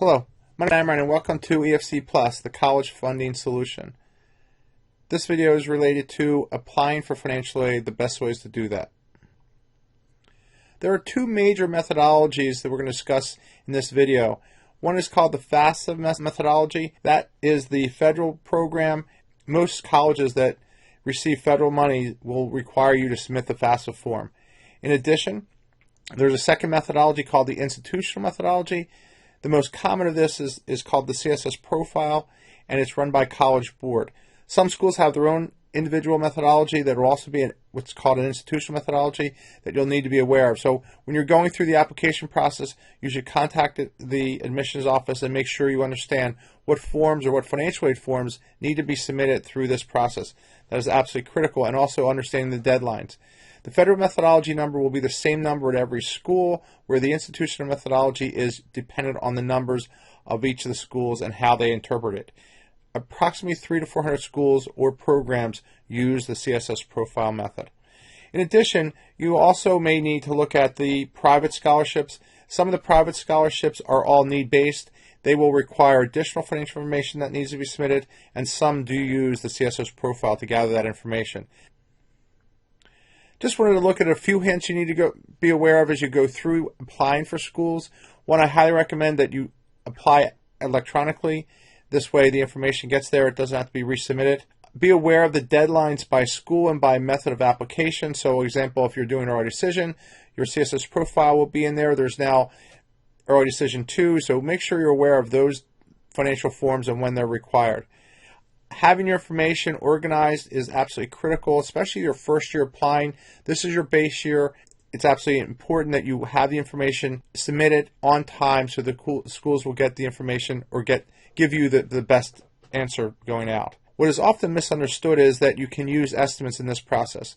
Hello, my name is Amran and welcome to EFC Plus, the college funding solution. This video is related to applying for financial aid, the best ways to do that. There are two major methodologies that we're going to discuss in this video. One is called the FAFSA methodology. That is the federal program. Most colleges that receive federal money will require you to submit the FAFSA form. In addition, there's a second methodology called the institutional methodology. The most common of this is called the CSS profile, and it's run by College Board. Some schools have their own individual methodology that will also be what's called an institutional methodology that you'll need to be aware of. So when you're going through the application process, you should contact the admissions office and make sure you understand what forms or what financial aid forms need to be submitted through this process. That is absolutely critical, and also understanding the deadlines. The federal methodology number will be the same number at every school, where the institutional methodology is dependent on the numbers of each of the schools and how they interpret it. Approximately 300 to 400 schools or programs use the CSS profile method. In addition, you also may need to look at the private scholarships. Some of the private scholarships are all need-based. They will require additional financial information that needs to be submitted, and some do use the CSS profile to gather that information. Just wanted to look at a few hints you need to be aware of as you go through applying for schools. One, I highly recommend that you apply electronically. This way the information gets there. It doesn't have to be resubmitted. Be aware of the deadlines by school and by method of application. So, for example, if you're doing early decision, your CSS profile will be in there. There's now early decision 2, so make sure you're aware of those financial forms and when they're required. Having your information organized is absolutely critical, especially your first year applying. This is your base year. It's absolutely important that you have the information submitted on time so the schools will get the information or give you the best answer going out. What is often misunderstood is that you can use estimates in this process.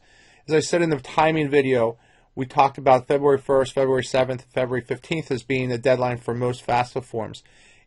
As I said in the timing video, we talked about February 1st, February 7th, February 15th as being the deadline for most FAFSA forms.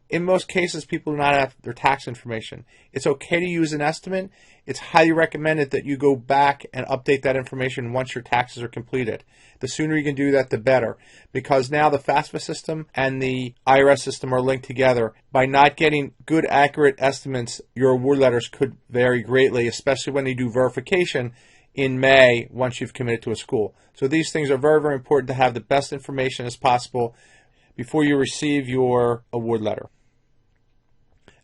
In most cases, people do not have their tax information. It's okay to use an estimate. It's highly recommended that you go back and update that information once your taxes are completed. The sooner you can do that, the better, because now the FAFSA system and the IRS system are linked together. By not getting good, accurate estimates, your award letters could vary greatly, especially when you do verification in May once you've committed to a school. So these things are very, very important to have the best information as possible before you receive your award letter.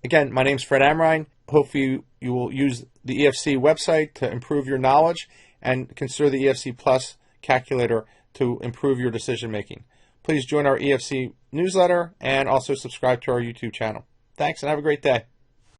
Again, my name is Fred Amrine. Hopefully you will use the EFC website to improve your knowledge and consider the EFC Plus calculator to improve your decision making. Please join our EFC newsletter and also subscribe to our YouTube channel. Thanks and have a great day.